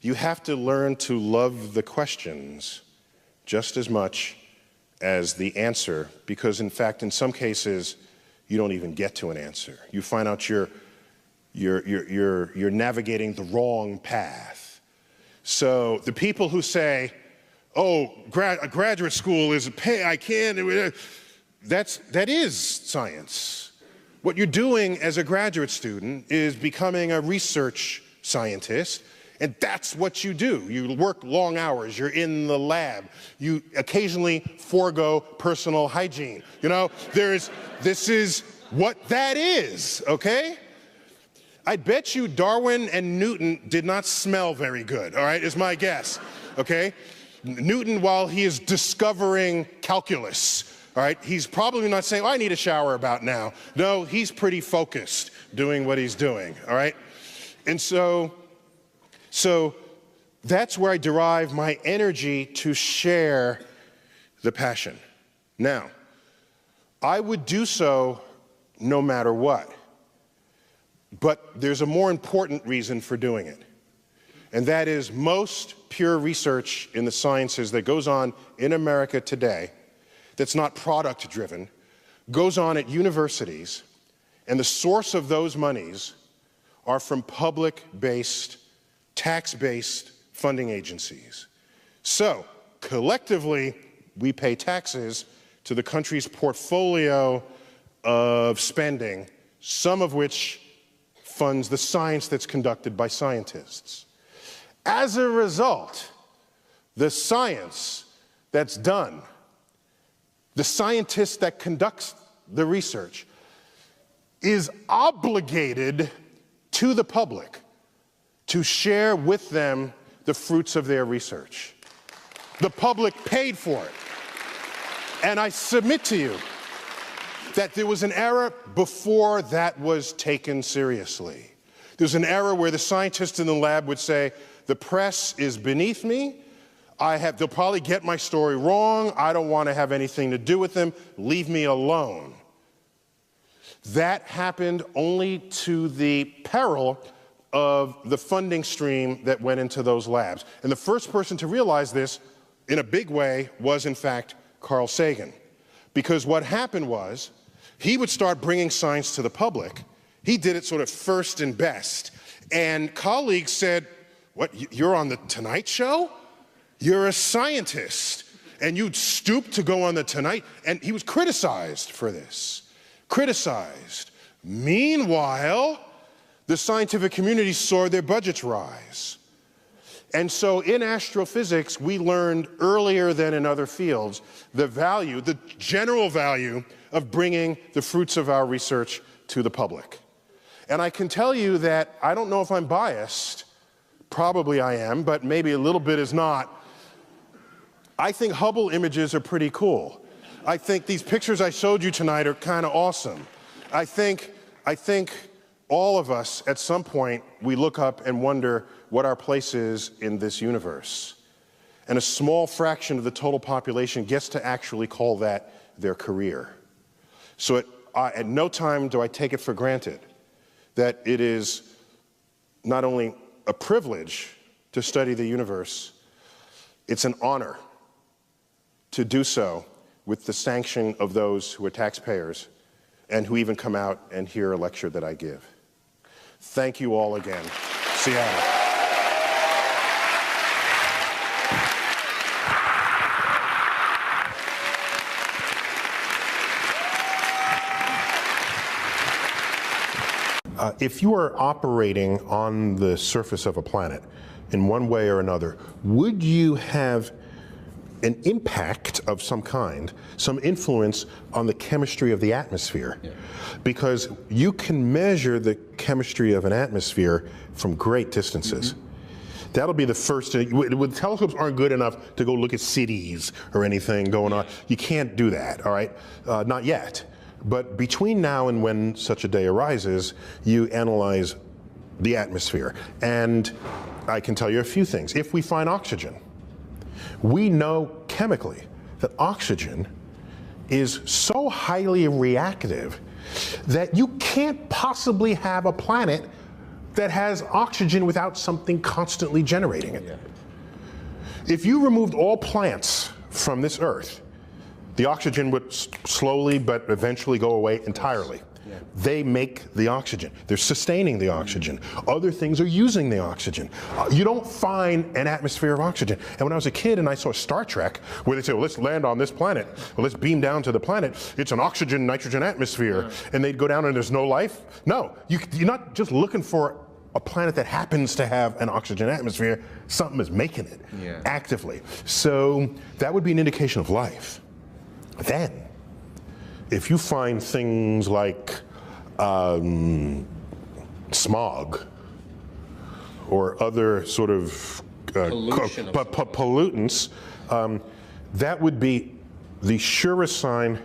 you have to learn to love the questions just as much as the answer, because in fact, in some cases, you don't even get to an answer. You find out you're navigating the wrong path. So the people who say, oh, graduate school is a pay, I can't, that is science. What you're doing as a graduate student is becoming a research scientist, and that's what you do. You work long hours, you're in the lab, you occasionally forego personal hygiene. You know, this is what that is, okay? I bet you Darwin and Newton did not smell very good, all right, is my guess, okay? Newton, while he is discovering calculus, all right, he's probably not saying, oh, I need a shower about now. No, he's pretty focused doing what he's doing, all right? And so that's where I derive my energy to share the passion. Now, I would do so no matter what. But there's a more important reason for doing it. And that is most pure research in the sciences that goes on in America today, that's not product-driven, goes on at universities, and the source of those monies are from public-based, tax-based funding agencies. So, collectively, we pay taxes to the country's portfolio of spending, some of which funds the science that's conducted by scientists. As a result, the science that's done, the scientist that conducts the research, is obligated to the public to share with them the fruits of their research. The public paid for it. And I submit to you that there was an era before that was taken seriously. There's an era where the scientist in the lab would say, the press is beneath me, they'll probably get my story wrong, I don't want to have anything to do with them, leave me alone. That happened only to the peril of the funding stream that went into those labs. And the first person to realize this in a big way was, in fact, Carl Sagan. Because what happened was, he would start bringing science to the public. He did it sort of first and best. And colleagues said, what, you're on the Tonight Show? You're a scientist, and you'd stoop to go on the Tonight? And he was criticized for this, criticized. Meanwhile, the scientific community saw their budgets rise. And so in astrophysics, we learned earlier than in other fields, the value, the general value of bringing the fruits of our research to the public. And I can tell you that I don't know if I'm biased, probably I am, but maybe a little bit is not. I think Hubble images are pretty cool. I think these pictures I showed you tonight are kind of awesome. I think all of us, at some point, we look up and wonder what our place is in this universe. And a small fraction of the total population gets to actually call that their career. So at no time do I take it for granted that it is not only a privilege to study the universe, it's an honor to do so with the sanction of those who are taxpayers and who even come out and hear a lecture that I give. Thank you all again. Seattle. If you are operating on the surface of a planet in one way or another, would you have an impact of some kind, some influence on the chemistry of the atmosphere? Yeah. Because you can measure the chemistry of an atmosphere from great distances. Mm-hmm. That'll be the first thing. When telescopes aren't good enough to go look at cities or anything going on, you can't do that, all right? Not yet. But between now and when such a day arises, you analyze the atmosphere. And I can tell you a few things. If we find oxygen, we know chemically that oxygen is so highly reactive that you can't possibly have a planet that has oxygen without something constantly generating it. If you removed all plants from this earth, the oxygen would slowly but eventually go away entirely. They make the oxygen. They're sustaining the oxygen. Other things are using the oxygen. You don't find an atmosphere of oxygen. And when I was a kid and I saw Star Trek, where they say, well, let's land on this planet, well, let's beam down to the planet, it's an oxygen, nitrogen atmosphere, and they'd go down and there's no life. No, you're not just looking for a planet that happens to have an oxygen atmosphere. Something is making it actively. So that would be an indication of life. Then, if you find things like smog or other sort of pollutants, that would be the surest sign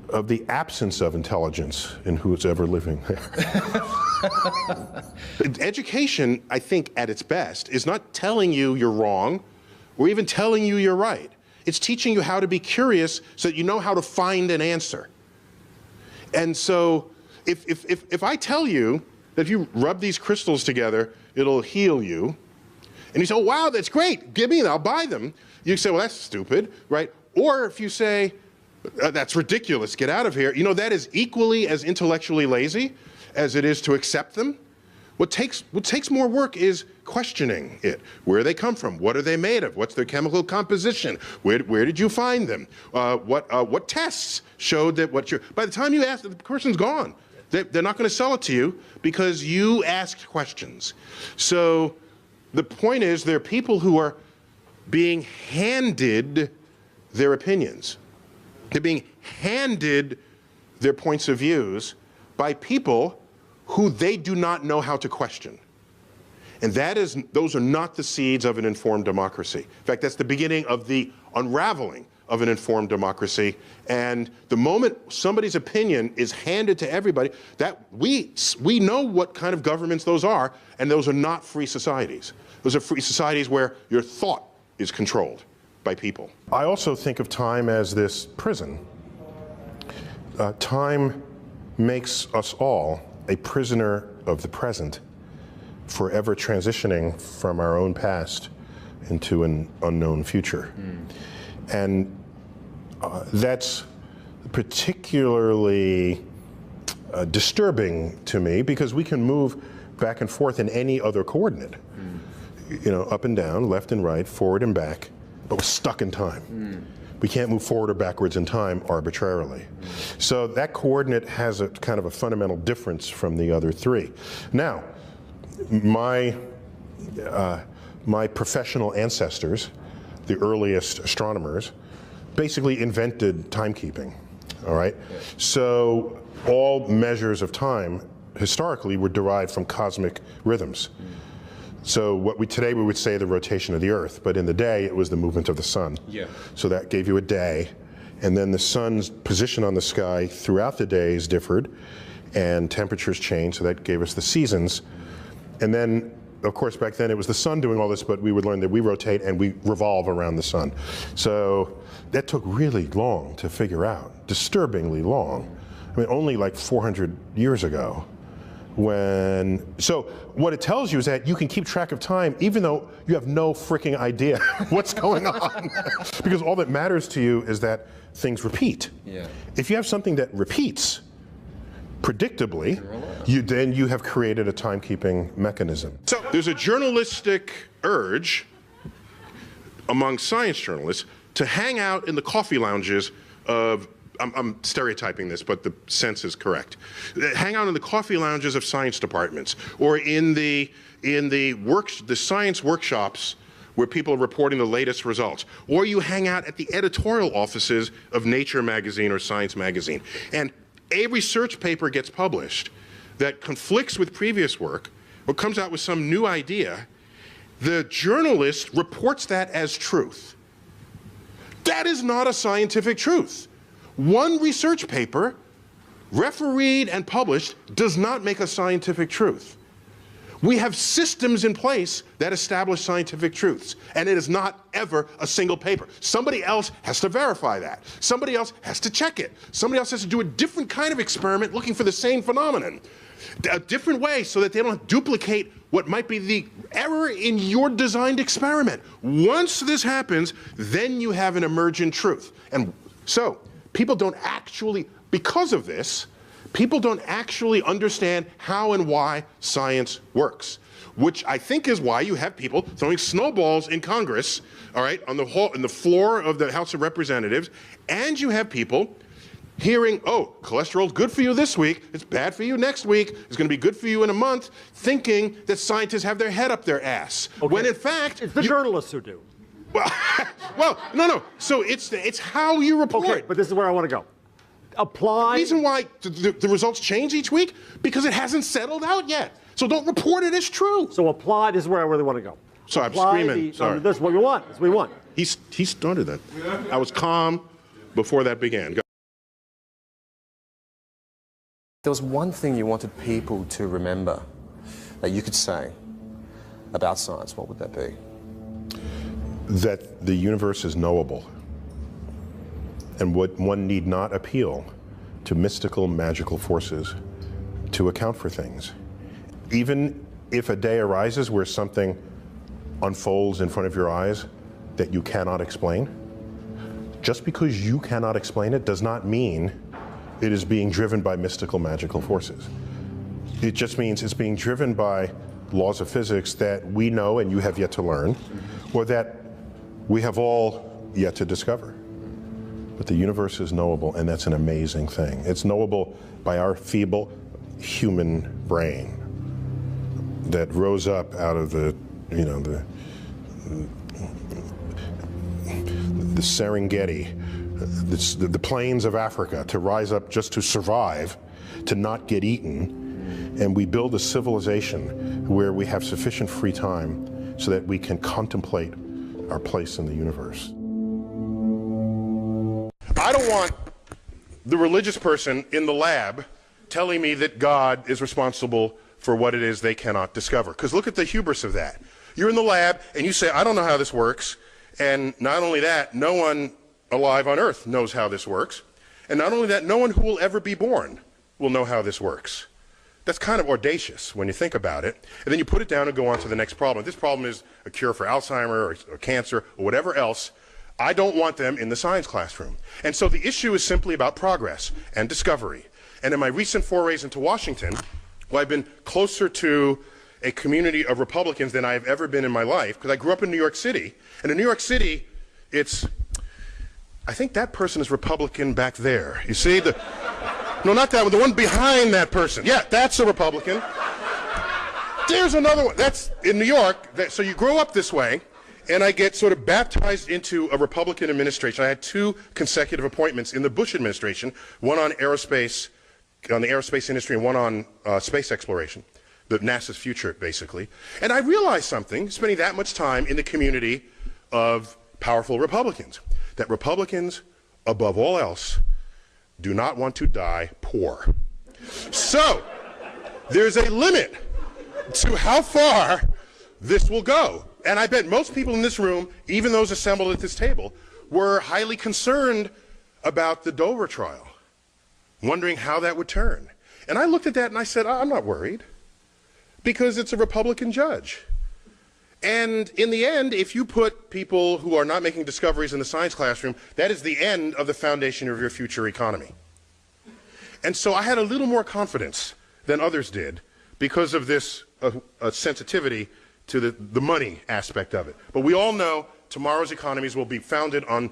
of the absence of intelligence in who's ever living there. Education, I think, at its best, is not telling you you're wrong or even telling you you're right. It's teaching you how to be curious so that you know how to find an answer. And so if I tell you that if you rub these crystals together, it'll heal you, and you say, oh, wow, that's great, give me them, I'll buy them. You say, well, that's stupid, right? Or if you say, that's ridiculous, get out of here, you know, that is equally as intellectually lazy as it is to accept them. What takes more work is questioning it. Where they come from? What are they made of? What's their chemical composition? Where did you find them? What tests showed that what you're... By the time you ask, the person's gone. They're not going to sell it to you because you asked questions. So the point is, there are people who are being handed their opinions. They're being handed their points of views by people who they do not know how to question. And those are not the seeds of an informed democracy. In fact, that's the beginning of the unraveling of an informed democracy. And the moment somebody's opinion is handed to everybody, that we know what kind of governments those are, and those are not free societies. Those are free societies where your thought is controlled by people. I also think of time as this prison. Time makes us all a prisoner of the present, forever transitioning from our own past into an unknown future. And that's particularly disturbing to me because we can move back and forth in any other coordinate. You know, up and down, left and right, forward and back, but we're stuck in time. We can't move forward or backwards in time arbitrarily. So that coordinate has a kind of a fundamental difference from the other three. Now, my professional ancestors, the earliest astronomers, basically invented timekeeping, all right? So all measures of time historically were derived from cosmic rhythms. So today we would say the rotation of the Earth, but in the day it was the movement of the sun. So that gave you a day, and then the sun's position on the sky throughout the days differed, and temperatures changed, so that gave us the seasons. And then, of course, back then it was the sun doing all this, but we would learn that we rotate and we revolve around the sun. So that took really long to figure out, disturbingly long. I mean, only like 400 years ago. So what it tells you is that you can keep track of time even though you have no freaking idea what's going on. Because all that matters to you is that things repeat. If you have something that repeats predictably, then you have created a timekeeping mechanism. So there's a journalistic urge among science journalists to hang out in the coffee lounges of, I'm stereotyping this, but the sense is correct. Hang out in the coffee lounges of science departments, or in the science workshops where people are reporting the latest results, or you hang out at the editorial offices of Nature magazine or Science magazine. And a research paper gets published that conflicts with previous work or comes out with some new idea. The journalist reports that as truth. That is not a scientific truth. One research paper, refereed and published, does not make a scientific truth. We have systems in place that establish scientific truths, and it is not ever a single paper. Somebody else has to verify that. Somebody else has to check it. Somebody else has to do a different kind of experiment looking for the same phenomenon. a different way so that they don't duplicate what might be the error in your designed experiment. Once this happens, then you have an emergent truth. And so people don't actually, because of this, people don't actually understand how and why science works, which I think is why you have people throwing snowballs in Congress, all right, on the floor of the House of Representatives, and you have people hearing, oh, cholesterol's good for you this week, it's bad for you next week, it's going to be good for you in a month, thinking that scientists have their head up their ass. Okay. When in fact... It's the journalists who do. Well, no. So it's how you report. Okay, but this is where I want to go. Apply... The reason why the results change each week, because it hasn't settled out yet. So don't report it as true. So apply, this is where I really want to go. Sorry, I'm screaming. Sorry. This is what we want. This is what we want. He started that. I was calm before that began. There was one thing you wanted people to remember that you could say about science. What would that be? That the universe is knowable, and one need not appeal to mystical, magical forces to account for things. Even if a day arises where something unfolds in front of your eyes that you cannot explain, just because you cannot explain it does not mean it is being driven by mystical, magical forces. It just means it's being driven by laws of physics that we know and you have yet to learn, or that we have all yet to discover. But the universe is knowable, and that's an amazing thing. It's knowable by our feeble human brain that rose up out of the Serengeti, the plains of Africa, to rise up just to survive, to not get eaten, and we build a civilization where we have sufficient free time so that we can contemplate our place in the universe. I don't want the religious person in the lab telling me that God is responsible for what it is they cannot discover. Because look at the hubris of that. You're in the lab and you say, I don't know how this works. And not only that, no one alive on Earth knows how this works. And not only that, no one who will ever be born will know how this works. That's kind of audacious when you think about it. And then you put it down and go on to the next problem. If this problem is a cure for Alzheimer's or cancer or whatever else, I don't want them in the science classroom. And so the issue is simply about progress and discovery. And in my recent forays into Washington, well, I've been closer to a community of Republicans than I have ever been in my life, because I grew up in New York City. And in New York City, I think that person is Republican back there. You see? No, not that one, the one behind that person. Yeah, that's a Republican. There's another one. That's in New York. So you grow up this way, and I get sort of baptized into a Republican administration. I had 2 consecutive appointments in the Bush administration, one on aerospace, on the aerospace industry, and one on space exploration, NASA's future, basically. And I realized something, spending that much time in the community of powerful Republicans, that Republicans, above all else, do not want to die poor. So, there's a limit to how far this will go. And I bet most people in this room, even those assembled at this table, were highly concerned about the Dover trial, wondering how that would turn. And I looked at that and I said, I'm not worried, because it's a Republican judge. And in the end, if you put people who are not making discoveries in the science classroom, that is the end of the foundation of your future economy. And so I had a little more confidence than others did because of this sensitivity to the money aspect of it. But we all know tomorrow's economies will be founded on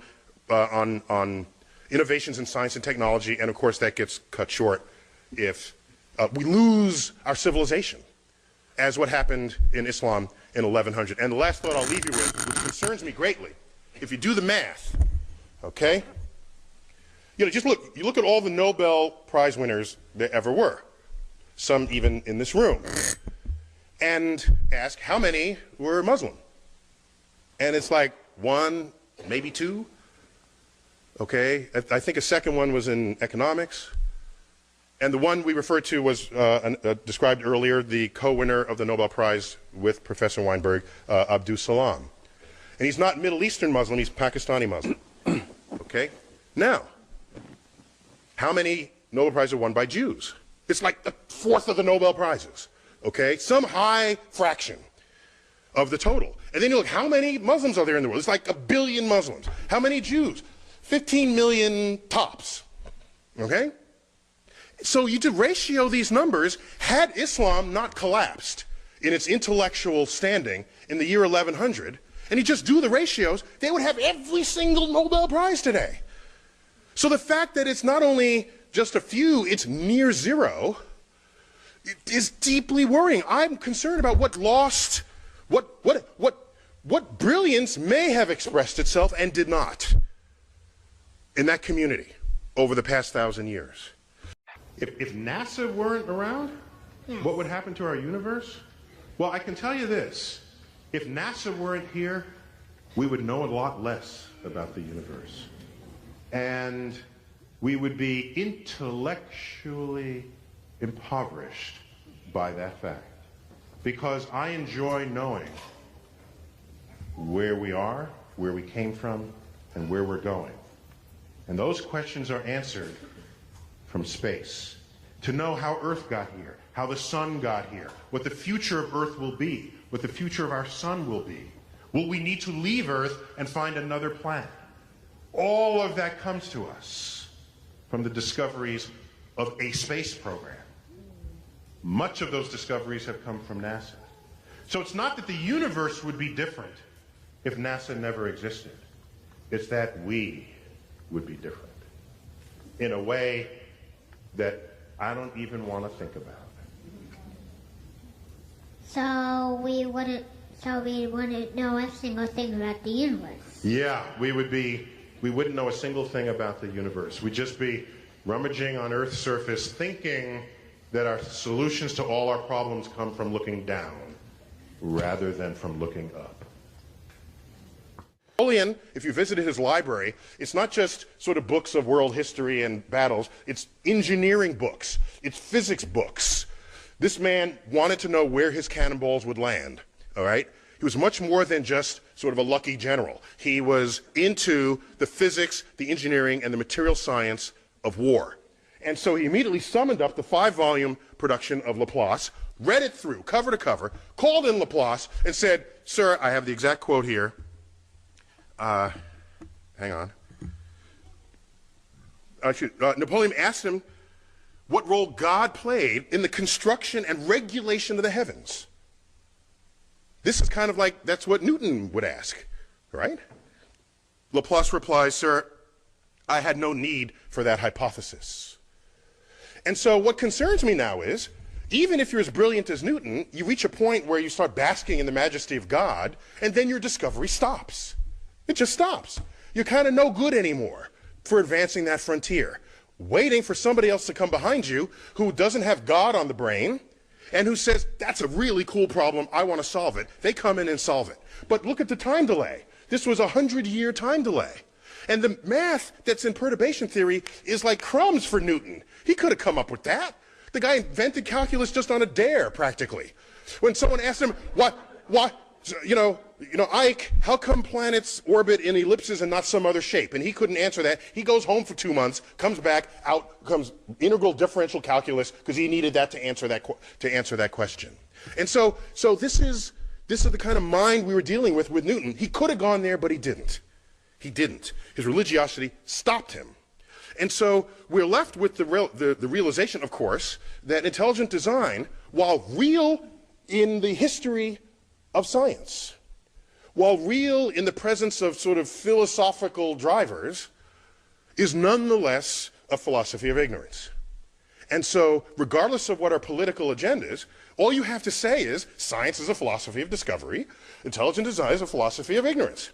innovations in science and technology, and of course that gets cut short if we lose our civilization, as what happened in Islam in 1100. And the last thought I'll leave you with, which concerns me greatly, if you do the math, okay? Just look, you look at all the Nobel Prize winners there ever were, some even in this room, and ask how many were Muslim. And it's like 1, maybe 2, okay? I think a second one was in economics. And the one we referred to was described earlier, the co-winner of the Nobel Prize with Professor Weinberg, Abdus Salam. And he's not Middle Eastern Muslim, he's Pakistani Muslim. Okay? Now, how many Nobel Prizes are won by Jews? It's like a fourth of the Nobel Prizes, okay? Some high fraction of the total. And then you look, how many Muslims are there in the world? It's like 1 billion Muslims. How many Jews? 15 million tops, okay? So you to ratio these numbers, had Islam not collapsed in its intellectual standing in the year 1100, and you just do the ratios, they would have every single Nobel Prize today. So the fact that it's not only just a few, it's near zero, it is deeply worrying. I'm concerned about what brilliance may have expressed itself and did not in that community over the past 1,000 years. If NASA weren't around, what would happen to our universe? Well, I can tell you this. If NASA weren't here, we would know a lot less about the universe. And we would be intellectually impoverished by that fact. Because I enjoy knowing where we are, where we came from, and where we're going. And those questions are answered from space. To know how Earth got here, how the sun got here, what the future of Earth will be, what the future of our sun will be. Will we need to leave Earth and find another planet? All of that comes to us from the discoveries of a space program. Much of those discoveries have come from NASA. So it's not that the universe would be different if NASA never existed. It's that we would be different in a way that I don't even want to think about. So we wouldn't know a single thing about the universe. Yeah, we wouldn't know a single thing about the universe. We'd just be rummaging on Earth's surface thinking that our solutions to all our problems come from looking down rather than from looking up. Napoleon, if you visited his library, it's not just sort of books of world history and battles, it's engineering books, it's physics books. This man wanted to know where his cannonballs would land, all right? He was much more than just sort of a lucky general. He was into the physics, the engineering, and the material science of war. And so he immediately summoned up the 5-volume production of Laplace, read it through, cover to cover, called in Laplace, and said, "Sir, I have the exact quote here. Hang on. Napoleon asked him what role God played in the construction and regulation of the heavens. This is kind of like, that's what Newton would ask, right? Laplace replies, "Sir, I had no need for that hypothesis." And so what concerns me now is, even if you're as brilliant as Newton, you reach a point where you start basking in the majesty of God, and then your discovery stops. It just stops. You're kind of no good anymore for advancing that frontier, waiting for somebody else to come behind you who doesn't have God on the brain and who says, "That's a really cool problem, I want to solve it." They come in and solve it. But look at the time delay. This was a 100-year time delay. And the math that's in perturbation theory is like crumbs for Newton. He could have come up with that. The guy invented calculus just on a dare, practically. When someone asked him, Ike, how come planets orbit in ellipses and not some other shape? And he couldn't answer that. He goes home for 2 months, comes back, out comes integral differential calculus, because he needed that to answer that question. And so this is the kind of mind we were dealing with Newton. He could have gone there, but he didn't. He didn't. His religiosity stopped him. And so we're left with the realization, of course, that intelligent design, while real in the history of science, while real in the presence of sort of philosophical drivers, is nonetheless a philosophy of ignorance. And so, regardless of what our political agenda is, all you have to say is, science is a philosophy of discovery, intelligent design is a philosophy of ignorance.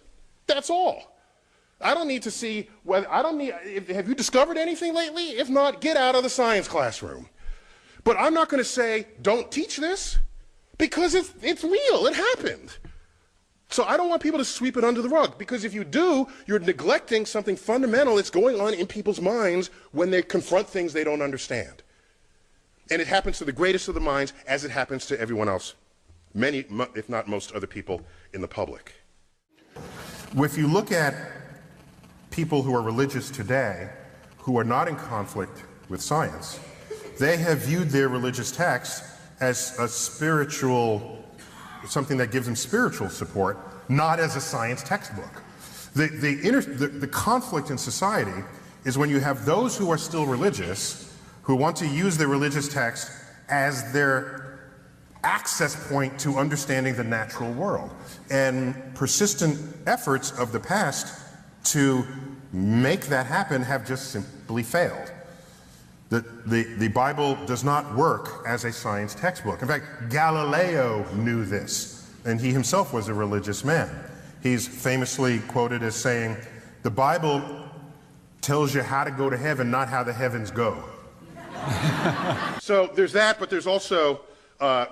That's all. I don't need to see whether, have you discovered anything lately? If not, get out of the science classroom. But I'm not going to say, don't teach this, because it's real, it happened. So I don't want people to sweep it under the rug, because if you do, you're neglecting something fundamental that's going on in people's minds when they confront things they don't understand. And it happens to the greatest of the minds, as it happens to everyone else, many, if not most other people in the public. If you look at people who are religious today, who are not in conflict with science, they have viewed their religious text as a spiritual, something that gives them spiritual support, not as a science textbook. The conflict in society is when you have those who are still religious, who want to use their religious text as their access point to understanding the natural world. And persistent efforts of the past to make that happen have just simply failed. The Bible does not work as a science textbook. In fact, Galileo knew this, and he himself was a religious man. He's famously quoted as saying, "The Bible tells you how to go to heaven, not how the heavens go." So there's that, but there's also,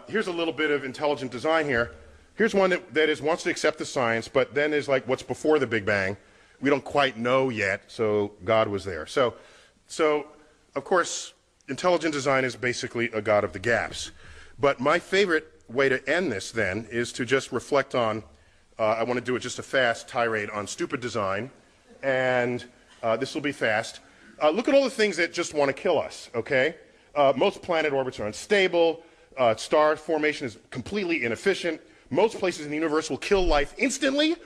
here's a little bit of intelligent design here. Here's one that wants to accept the science, but then is like what's before the Big Bang. We don't quite know yet, so God was there. So of course, intelligent design is basically a God of the gaps. But my favorite way to end this then is to just reflect on, I want to do it just a fast tirade on stupid design, and this will be fast. Look at all the things that just want to kill us, okay? Most planet orbits are unstable. Star formation is completely inefficient. Most places in the universe will kill life instantly.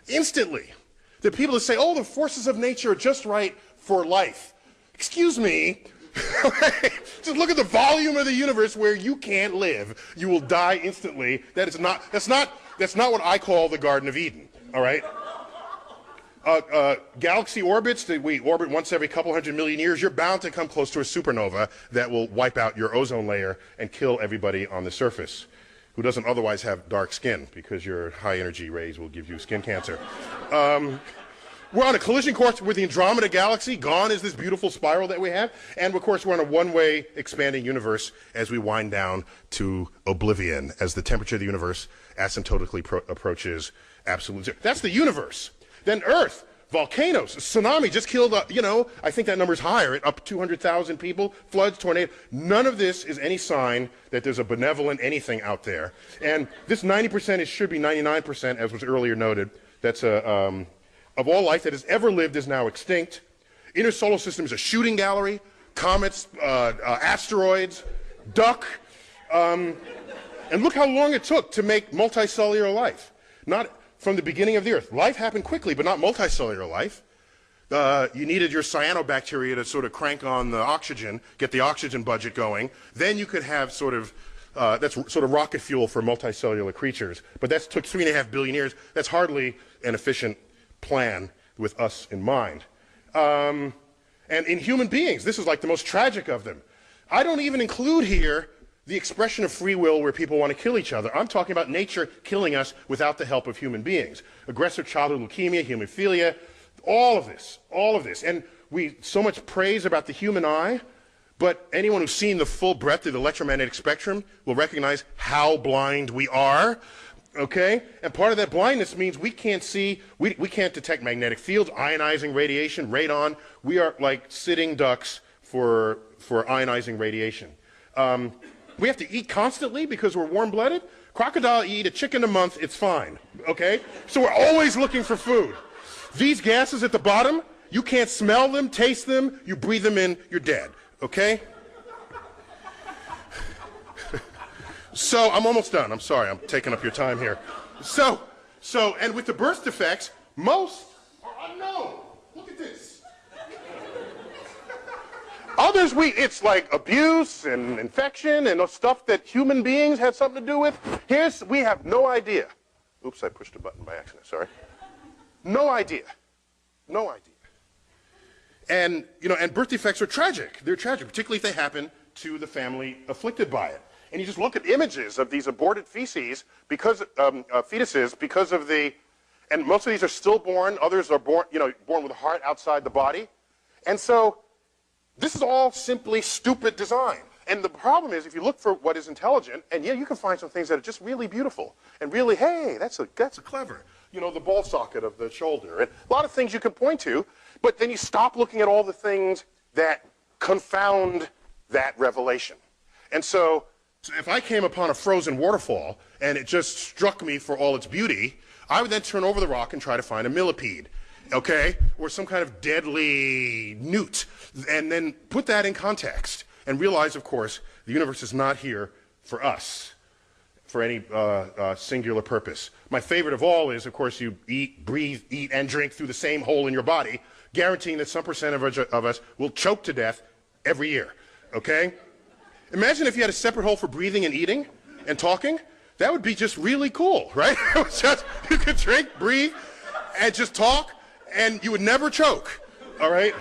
Instantly. The people that say, oh, the forces of nature are just right for life. Excuse me. Just look at the volume of the universe where you can't live. You will die instantly. That's not what I call the Garden of Eden, all right? Galaxy orbits that we orbit once every couple 100 million years, you're bound to come close to a supernova that will wipe out your ozone layer and kill everybody on the surface who doesn't otherwise have dark skin, because your high energy rays will give you skin cancer. We're on a collision course with the Andromeda Galaxy. Gone is this beautiful spiral that we have. And of course, we're on a one-way expanding universe as we wind down to oblivion, as the temperature of the universe asymptotically approaches absolute zero. That's the universe. Then Earth, volcanoes, tsunami just killed, I think that number's higher, up 200,000 people, floods, tornadoes. None of this is any sign that there's a benevolent anything out there. And this 90% should be 99%, as was earlier noted. That's of all life that has ever lived is now extinct. Inner solar system is a shooting gallery, comets, asteroids, duck. And look how long it took to make multicellular life. Not from the beginning of the Earth. Life happened quickly, but not multicellular life. You needed your cyanobacteria to sort of crank on the oxygen, get the oxygen budget going. Then you could have that's sort of rocket fuel for multicellular creatures. But that took 3.5 billion years. That's hardly an efficient plan with us in mind. And in human beings, this is like the most tragic of them. I don't even include here the expression of free will where people want to kill each other. I'm talking about nature killing us without the help of human beings. Aggressive childhood leukemia, hemophilia, all of this. And we so much praise about the human eye, but anyone who's seen the full breadth of the electromagnetic spectrum will recognize how blind we are. Okay? And part of that blindness means we can't see, we can't detect magnetic fields, ionizing radiation, radon. We are like sitting ducks for ionizing radiation. We have to eat constantly because we're warm-blooded. Crocodile eat a chicken a month, it's fine. Okay? So we're always looking for food. These gases at the bottom, you can't smell them, taste them, you breathe them in, you're dead. Okay? So, I'm almost done. I'm sorry, I'm taking up your time here. So, and with the birth defects, most are unknown. Look at this. Others, it's like abuse and infection and stuff that human beings had something to do with. We have no idea. Oops, I pushed a button by accident, sorry. No idea. No idea. And, and birth defects are tragic. They're tragic, particularly if they happen to the family afflicted by it. And you just look at images of these aborted fetuses because of and most of these are stillborn, others are born with a heart outside the body. And so this is all simply stupid design. And the problem is, if you look for what is intelligent, and yeah, you can find some things that are just really beautiful and really, hey, that's a clever, the ball socket of the shoulder, and a lot of things you can point to, but then you stop looking at all the things that confound that revelation. And so if I came upon a frozen waterfall and it just struck me for all its beauty, I would then turn over the rock and try to find a millipede, okay, or some kind of deadly newt, and then put that in context and realize, of course, the universe is not here for us, for any singular purpose. My favorite of all is, of course, you eat, breathe, eat, and drink through the same hole in your body, guaranteeing that some percent of us will choke to death every year, okay? Imagine if you had a separate hole for breathing and eating and talking. That would be just really cool, right? It was just, you could drink, breathe, and just talk, and you would never choke, all right?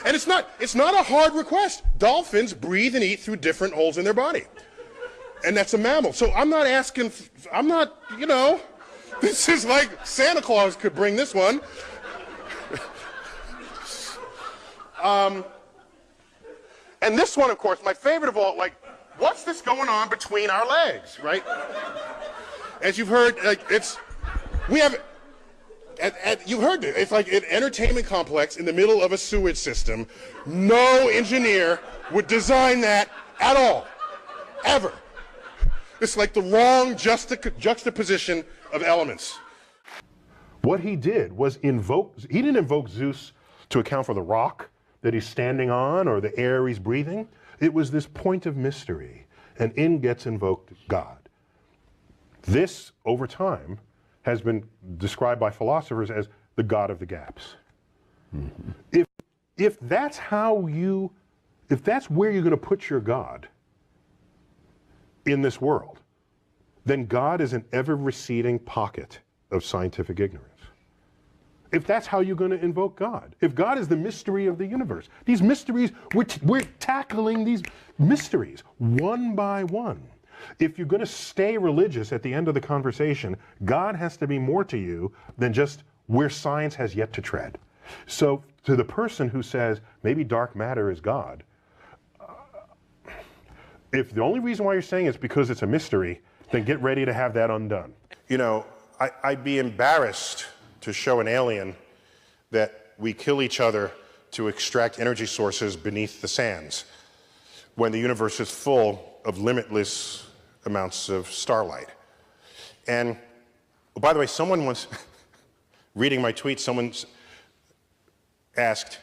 And it's not a hard request. Dolphins breathe and eat through different holes in their body. And that's a mammal. So I'm not, you know, this is like Santa Claus could bring this one. And this one, of course, my favorite of all, like, what's this going on between our legs, right? As you've heard, like, you've heard it. It's like an entertainment complex in the middle of a sewage system. No engineer would design that at all, ever. It's like the wrong juxtaposition of elements. What he did was he didn't invoke Zeus to account for the rock that he's standing on or the air he's breathing. It was this point of mystery, and in gets invoked God. This, over time, has been described by philosophers as the God of the gaps. Mm-hmm. If that's where you're going to put your God in this world, then God is an ever-receding pocket of scientific ignorance. If that's how you're going to invoke God, if God is the mystery of the universe, these mysteries, we're tackling these mysteries one by one. If you're going to stay religious at the end of the conversation, God has to be more to you than just where science has yet to tread. So to the person who says maybe dark matter is God, if the only reason why you're saying it's because it's a mystery, then get ready to have that undone. You know, I'd be embarrassed to show an alien that we kill each other to extract energy sources beneath the sands when the universe is full of limitless amounts of starlight. And, oh, by the way, someone once, reading my tweets, someone asked,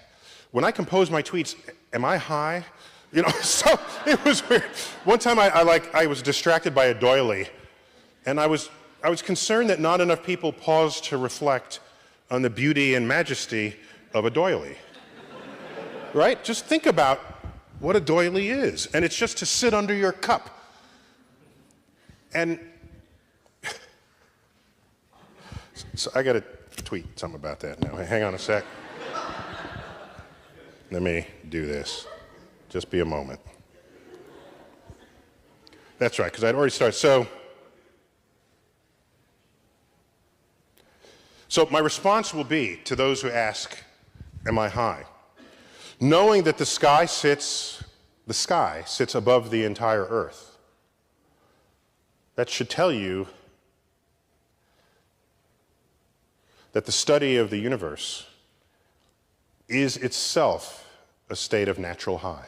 when I compose my tweets, am I high? You know, so it was weird. One time I was distracted by a doily, and I was concerned that not enough people paused to reflect on the beauty and majesty of a doily. Right? Just think about what a doily is, and it's just to sit under your cup. And so I got to tweet something about that now. Hang on a sec. Let me do this. Just be a moment. That's right, because I'd already started. So my response will be to those who ask, am I high? Knowing that the sky sits above the entire earth. That should tell you that the study of the universe is itself a state of natural high.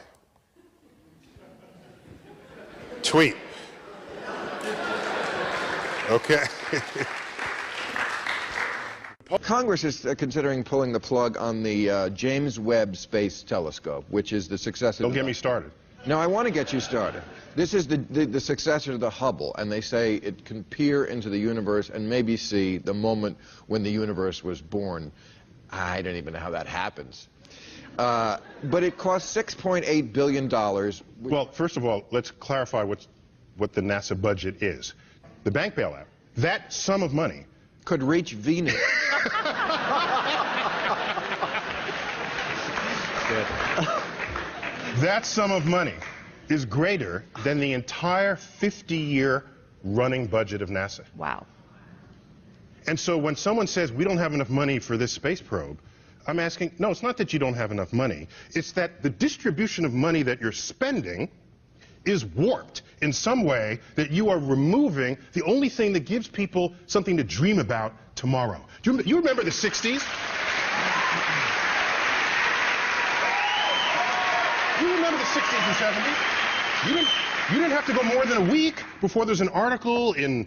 Tweet. Okay. Congress is considering pulling the plug on the James Webb Space Telescope, which is the successor. Don't get me started. No, I want to get you started. This is the successor to the Hubble, and they say it can peer into the universe and maybe see the moment when the universe was born. I don't even know how that happens. But it costs $6.8 billion. Well, first of all, let's clarify what the NASA budget is. The bank bailout, that sum of money could reach Venus. That sum of money is greater than the entire 50-year running budget of NASA. Wow. And so when someone says we don't have enough money for this space probe, I'm asking, no, it's not that you don't have enough money. It's that the distribution of money that you're spending is warped in some way, that you are removing the only thing that gives people something to dream about tomorrow. Do you remember the 60s? You remember the 60s and 70s? You didn't have to go more than a week before there's an article in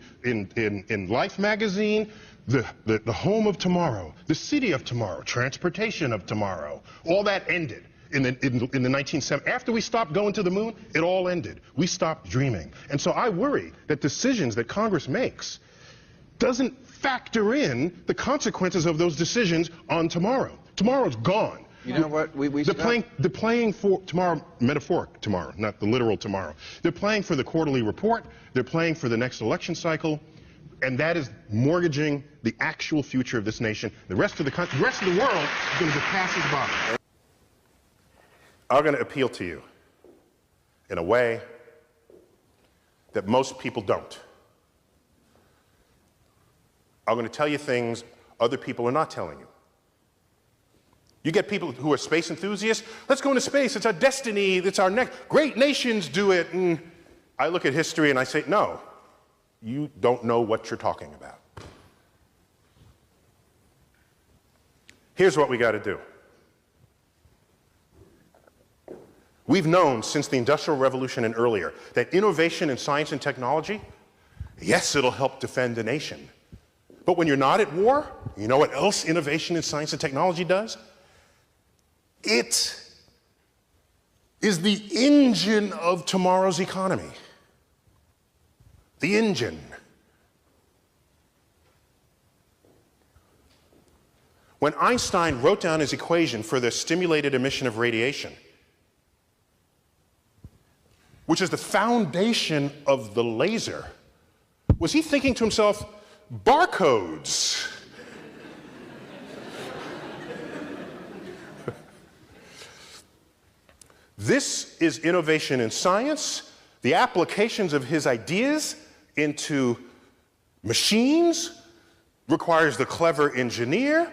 Life magazine, the home of tomorrow, the city of tomorrow, transportation of tomorrow. All that ended. in the 1970s. After we stopped going to the moon, it all ended. We stopped dreaming. And so I worry that decisions that Congress makes doesn't factor in the consequences of those decisions on tomorrow. Tomorrow's gone. You know what? They're playing for tomorrow, metaphoric tomorrow, not the literal tomorrow. They're playing for the quarterly report. They're playing for the next election cycle. And that is mortgaging the actual future of this nation. The rest of the country, the rest of the world is going to just pass us by. I'm going to appeal to you in a way that most people don't. I'm going to tell you things other people are not telling you. You get people who are space enthusiasts, let's go into space, it's our destiny, it's our next, great nations do it. And I look at history and I say, no, you don't know what you're talking about. Here's what we got to do. We've known since the Industrial Revolution and earlier that innovation in science and technology, yes, it'll help defend the nation. But when you're not at war, you know what else innovation in science and technology does? It is the engine of tomorrow's economy. The engine. When Einstein wrote down his equation for the stimulated emission of radiation, which is the foundation of the laser, was he thinking to himself, barcodes? This is innovation in science, the applications of his ideas into machines requires the clever engineer,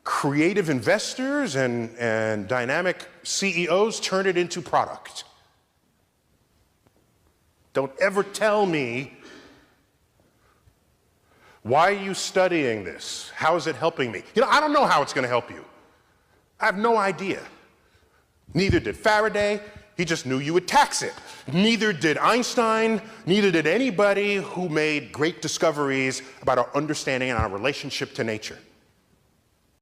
creative investors, and dynamic CEOs turn it into product. Don't ever tell me, why are you studying this? How is it helping me? You know, I don't know how it's going to help you. I have no idea. Neither did Faraday. He just knew you would tax it. Neither did Einstein. Neither did anybody who made great discoveries about our understanding and our relationship to nature.